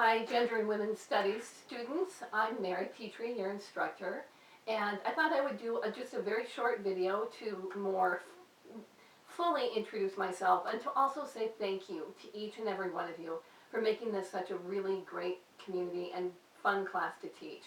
Hi, Gender and Women's Studies students. I'm Mary Petrie, your instructor, and I thought I would do just a very short video to more fully introduce myself and to also say thank you to each and every one of you for making this such a really great community and fun class to teach.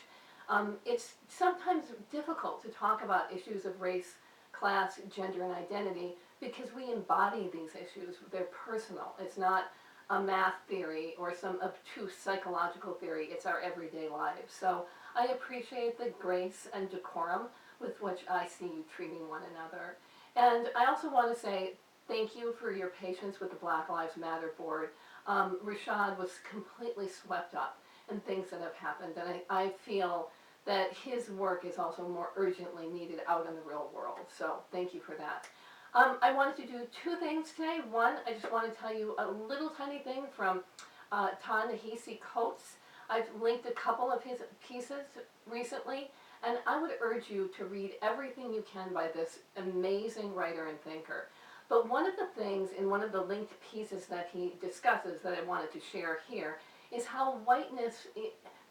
It's sometimes difficult to talk about issues of race, class, gender, and identity because we embody these issues. They're personal. It's not a math theory or some obtuse psychological theory. It's our everyday lives. So I appreciate the grace and decorum with which I see you treating one another. And I also want to say thank you for your patience with the Black Lives Matter board. Rashad was completely swept up in things that have happened, and I feel that his work is also more urgently needed out in the real world. So thank you for that. I wanted to do two things today. One, I just want to tell you a little tiny thing from Ta-Nehisi Coates. I've linked a couple of his pieces recently, and I would urge you to read everything you can by this amazing writer and thinker. But one of the things in one of the linked pieces that he discusses that I wanted to share here is how whiteness,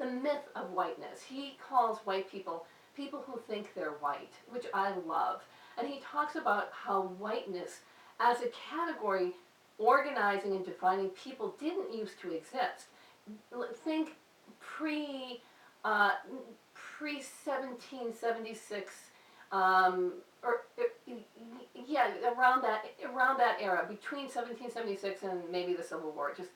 the myth of whiteness, he calls white people people who think they're white, which I love. And he talks about how whiteness as a category organizing and defining people didn't used to exist. Think pre pre 1776, or yeah, around that era, between 1776 and maybe the Civil War, just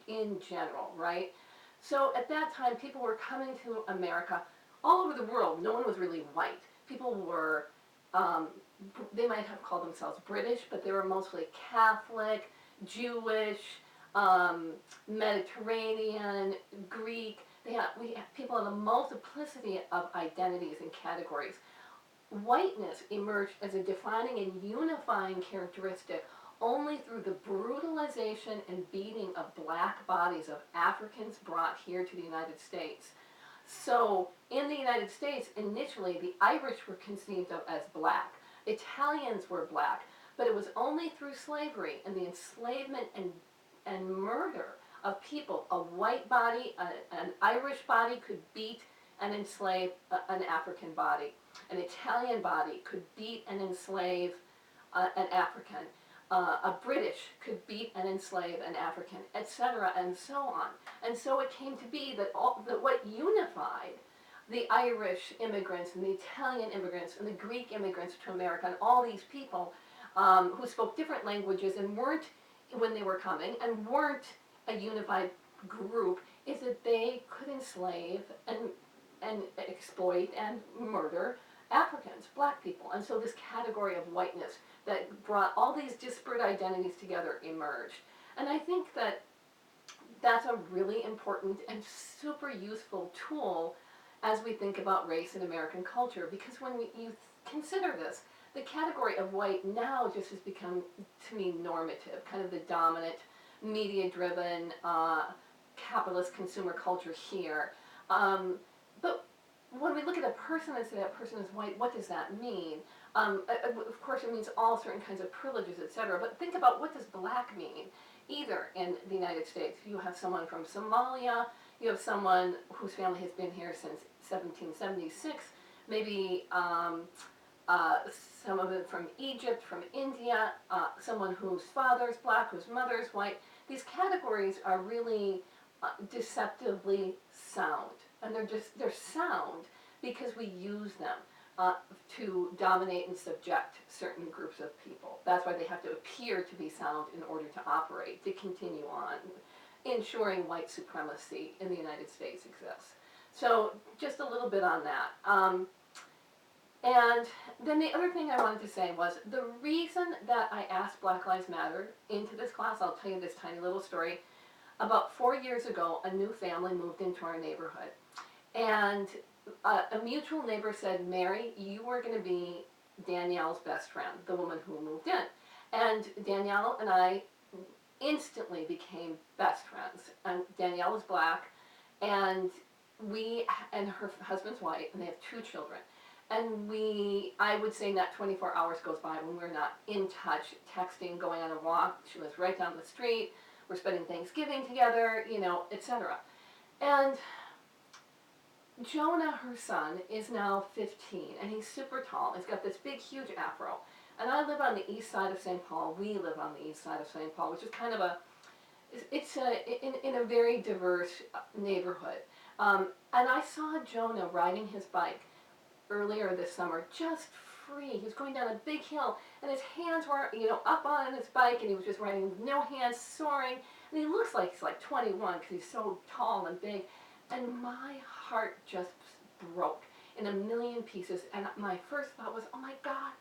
in general, right? So at that time, people were coming to America all over the world. No one was really white. People were, they might have called themselves British, but they were mostly Catholic, Jewish, Mediterranean, Greek. We have people in a multiplicity of identities and categories. Whiteness emerged as a defining and unifying characteristic only through the brutalization and beating of black bodies of Africans brought here to the United States. So in the United States, initially, the Irish were conceived of as black. Italians were black, but it was only through slavery and the enslavement and murder of people. A white body, an Irish body could beat and enslave an African body. An Italian body could beat and enslave an African. A British could beat and enslave an African, etc., and so on. And so it came to be that what unified the Irish immigrants and the Italian immigrants and the Greek immigrants to America and all these people who spoke different languages and weren't, when they were coming, and weren't a unified group, is that they could enslave and exploit and murder Africans, black people. And so this category of whiteness that brought all these disparate identities together emerged. And I think that that's a really important and super useful tool as we think about race in American culture, because when you consider this, the category of white now just has become, to me, normative, kind of the dominant, media-driven, capitalist consumer culture here. But when we look at a person and say that person is white, what does that mean? Of course, it means all certain kinds of privileges, etc. But think about, what does black mean? Either in the United States, you have someone from Somalia, you have someone whose family has been here since 1776, maybe some of it from Egypt, from India, someone whose father's black, whose mother's white. These categories are really deceptively sound, and they're sound because we use them to dominate and subject certain groups of people. That's why they have to appear to be sound in order to operate, to continue on, ensuring white supremacy in the United States exists. So just a little bit on that. And then the other thing I wanted to say was the reason that I asked Black Lives Matter into this class, I'll tell you this tiny little story. About 4 years ago, a new family moved into our neighborhood. And a mutual neighbor said, Mary, you are going to be Danielle's best friend, the woman who moved in. And Danielle and I instantly became best friends. And Danielle is black, and her husband's white, and they have 2 children. And I would say not 24 hours goes by when we're not in touch, texting, going on a walk. She lives right down the street. We're spending Thanksgiving together, etc. And Jonah, her son, is now 15, and he's super tall. He's got this big, huge afro. And I live on the east side of St. Paul. We live on the east side of St. Paul, which is kind of a, it's in a very diverse neighborhood. And I saw Jonah riding his bike earlier this summer, just free. He was going down a big hill, and his hands were, up on his bike, and he was just riding with no hands, soaring. And he looks like he's like 21 because he's so tall and big. And my heart just broke in a million pieces. And my first thought was, oh my God,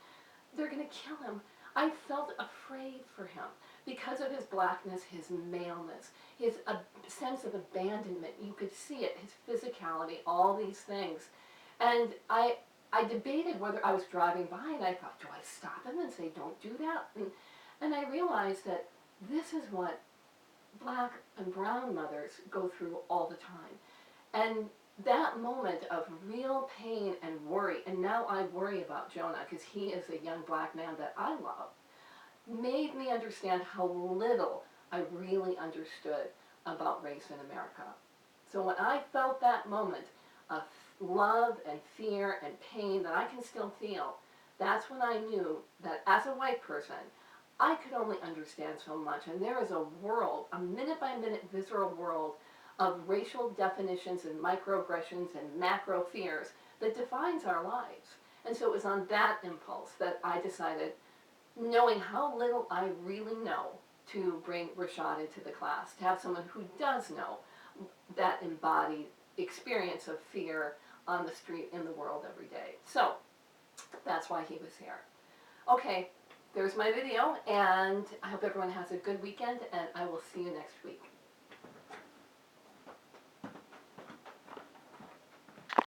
they're going to kill him. I felt afraid for him because of his blackness, his maleness, his sense of abandonment. You could see it, his physicality, all these things. And I debated whether I was driving by, and I thought, do I stop him and say, don't do that? And I realized that this is what black and brown mothers go through all the time. And that moment of real pain and worry, and now I worry about Jonah because he is a young black man that I love, made me understand how little I really understood about race in America. So when I felt that moment of love and fear and pain that I can still feel, that's when I knew that as a white person, I could only understand so much. And there is a world, a minute by minute visceral world of racial definitions and microaggressions and macro fears that defines our lives. And so it was on that impulse that I decided, knowing how little I really know, to bring Rashad into the class, to have someone who does know that embodied experience of fear on the street in the world every day. So that's why he was here. Okay, there's my video, and I hope everyone has a good weekend, and I will see you next week.